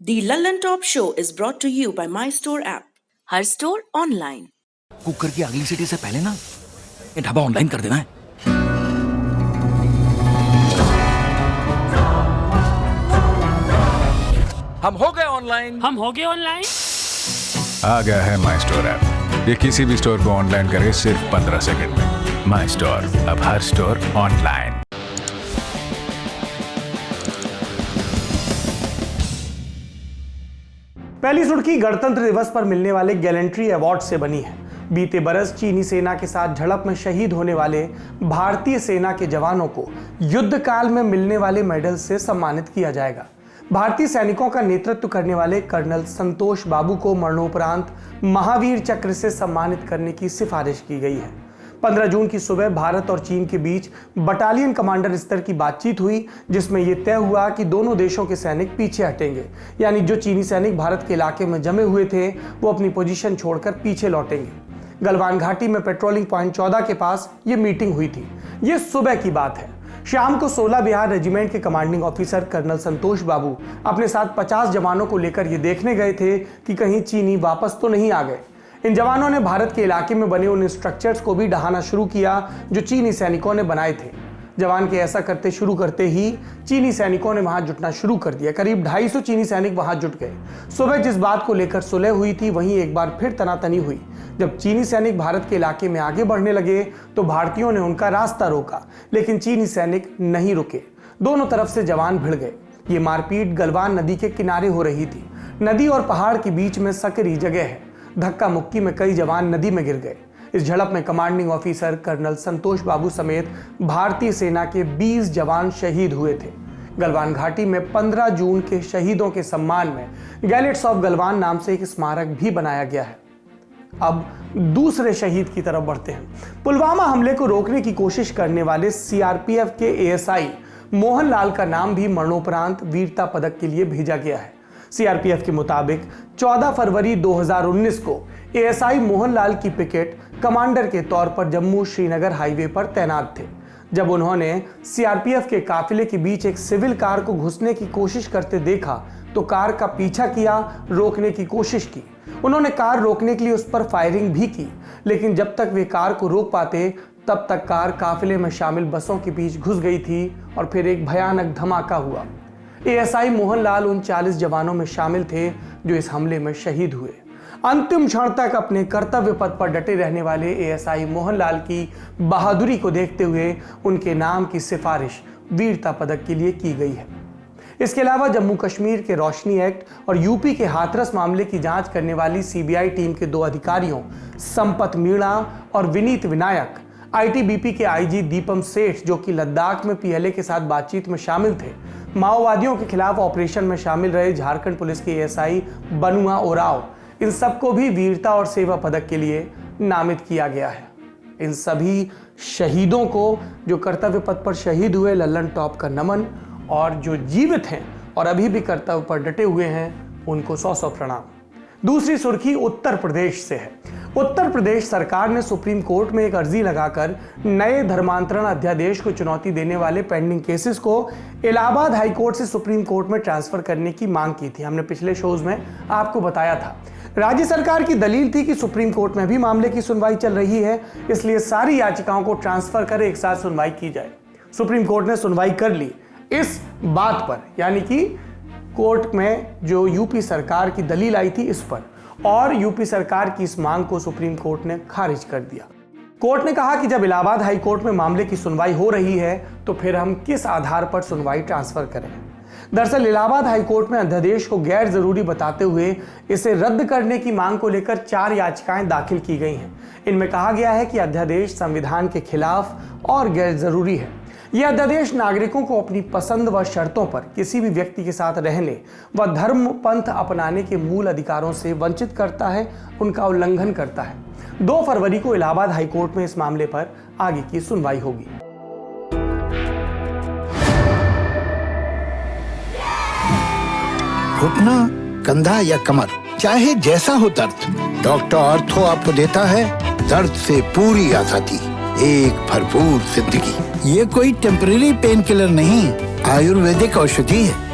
The Lullen Top Show is brought to you by My Store app. Her store online. Cooker की अगली सीटी से पहले ना ये ढाबा ऑनलाइन कर देना है। हम हो गए ऑनलाइन। आ गया है माई स्टोर ऐप। ये किसी भी स्टोर को ऑनलाइन करे सिर्फ 15 सेकंड में। माई स्टोर, अब हर स्टोर ऑनलाइन। पहली सुर्खी गणतंत्र दिवस पर मिलने वाले गैलेंट्री अवार्ड से बनी है। बीते बरस चीनी सेना के साथ झड़प में शहीद होने वाले भारतीय सेना के जवानों को युद्ध काल में मिलने वाले मेडल से सम्मानित किया जाएगा। भारतीय सैनिकों का नेतृत्व करने वाले कर्नल संतोष बाबू को मरणोपरांत महावीर चक्र से सम्मानित करने की सिफारिश की गई है। 15 जून की सुबह भारत और चीन के बीच बटालियन कमांडर स्तर की बातचीत हुई, जिसमें यह तय हुआ कि दोनों देशों के सैनिक पीछे हटेंगे, यानी जो चीनी सैनिक भारत के इलाके में जमे हुए थे वो अपनी पोजीशन छोड़कर पीछे लौटेंगे। गलवान घाटी में पेट्रोलिंग पॉइंट 14 के पास यह मीटिंग हुई थी। ये सुबह की बात है। शाम को 16 बिहार रेजिमेंट के कमांडिंग ऑफिसर कर्नल संतोष बाबू अपने साथ 50 जवानों को लेकर ये देखने गए थे कि कहीं चीनी वापस तो नहीं आ गए। इन जवानों ने भारत के इलाके में बने उन स्ट्रक्चर्स को भी ढहाना शुरू किया जो चीनी सैनिकों ने बनाए थे। जवान के ऐसा शुरू करते ही चीनी सैनिकों ने वहां जुटना शुरू कर दिया। करीब 250 चीनी सैनिक वहां जुट गए। सुबह जिस बात को लेकर सुलह हुई थी वहीं एक बार फिर तनातनी हुई। जब चीनी सैनिक भारत के इलाके में आगे बढ़ने लगे तो भारतीयों ने उनका रास्ता रोका, लेकिन चीनी सैनिक नहीं रुके। दोनों तरफ से जवान भिड़ गए। ये मारपीट गलवान नदी के किनारे हो रही थी। नदी और पहाड़ के बीच में सकरी जगह है। धक्का मुक्की में कई जवान नदी में गिर गए। इस झड़प में कमांडिंग ऑफिसर कर्नल संतोष बाबू समेत भारतीय सेना के 20 जवान शहीद हुए थे। गलवान घाटी में 15 जून के शहीदों के सम्मान में गैलेट्स ऑफ गलवान नाम से एक स्मारक भी बनाया गया है। अब दूसरे शहीद की तरफ बढ़ते हैं। पुलवामा हमले को रोकने की कोशिश करने वाले सीआरपीएफ के एएसआई मोहन लाल का नाम भी मरणोपरांत वीरता पदक के लिए भेजा गया है। सीआरपीएफ के मुताबिक 14 फरवरी 2019 को एएसआई मोहन लाल की पिकेट कमांडर के तौर पर जम्मू श्रीनगर हाईवे पर तैनात थे। जब उन्होंने सीआरपीएफ के काफिले के बीच एक सिविल कार को घुसने की कोशिश करते देखा तो कार का पीछा किया, रोकने की कोशिश की। उन्होंने कार रोकने के लिए उस पर फायरिंग भी की, लेकिन जब तक वे कार को रोक पाते तब तक कार काफिले में शामिल बसों के बीच घुस गई थी और फिर एक भयानक धमाका हुआ। एएसआई मोहन लाल उन 40 जवानों में शामिल थे जो इस हमले में शहीद हुए। अंतिम क्षण तक अपने कर्तव्य पथ पर डटे रहने वाले एएसआई मोहन लाल की बहादुरी को देखते हुए उनके नाम की सिफारिश वीरता पदक के लिए की गई है। इसके अलावा जम्मू कश्मीर के रोशनी एक्ट और यूपी के हाथरस मामले की जांच करने वाली सीबीआई टीम के 2 अधिकारियों संपत मीणा और विनीत विनायक, आईटीबीपी के आईजी दीपम सेठ जो कि लद्दाख में पीएलए के साथ बातचीत में शामिल थे, माओवादियों के खिलाफ ऑपरेशन में शामिल रहे झारखंड पुलिस के एएसआई बनुआ ओराव, इन सबको भी वीरता और सेवा पदक के लिए नामित किया गया है। इन सभी शहीदों को जो कर्तव्य पथ पर शहीद हुए लल्लन टॉप का नमन, और जो जीवित हैं और अभी भी कर्तव्य पर डटे हुए हैं उनको 100 प्रणाम। दूसरी सुर्खी उत्तर प्रदेश से है। उत्तर प्रदेश सरकार ने सुप्रीम कोर्ट में एक अर्जी लगाकर नए धर्मांतरण अध्यादेश को चुनौती देने वाले पेंडिंग केसेस को इलाहाबाद हाई कोर्ट से सुप्रीम कोर्ट में ट्रांसफर करने की मांग की थी। हमने पिछले शोज में आपको बताया था। राज्य सरकार की दलील थी कि सुप्रीम कोर्ट में भी मामले की सुनवाई चल रही है, इसलिए सारी याचिकाओं को ट्रांसफर कर एक साथ सुनवाई की जाए। सुप्रीम कोर्ट ने सुनवाई कर ली इस बात पर, यानी कि कोर्ट में जो यूपी सरकार की दलील आई थी इस पर, और यूपी सरकार की इस मांग को सुप्रीम कोर्ट ने खारिज कर दिया। कोर्ट ने कहा कि जब इलाहाबाद हाई कोर्ट में मामले की सुनवाई हो रही है तो फिर हम किस आधार पर सुनवाई ट्रांसफर करें। दरअसल इलाहाबाद हाई कोर्ट में अध्यादेश को गैर जरूरी बताते हुए इसे रद्द करने की मांग को लेकर 4 याचिकाएं दाखिल की गई हैं। इनमें कहा गया है कि अध्यादेश संविधान के खिलाफ और गैर जरूरी है। यह अध्यादेश नागरिकों को अपनी पसंद व शर्तों पर किसी भी व्यक्ति के साथ रहने व धर्म पंथ अपनाने के मूल अधिकारों से वंचित करता है, उनका उल्लंघन करता है। 2 फरवरी को इलाहाबाद हाई कोर्ट में इस मामले पर आगे की सुनवाई होगी। घुटना, कंधा या कमर, चाहे जैसा हो दर्द, डॉक्टर ऑर्थो आपको देता है दर्द से पूरी आजादी, एक भरपूर जिंदगी। ये कोई टेम्परेरी पेन किलर नहीं, आयुर्वेदिक औषधि है।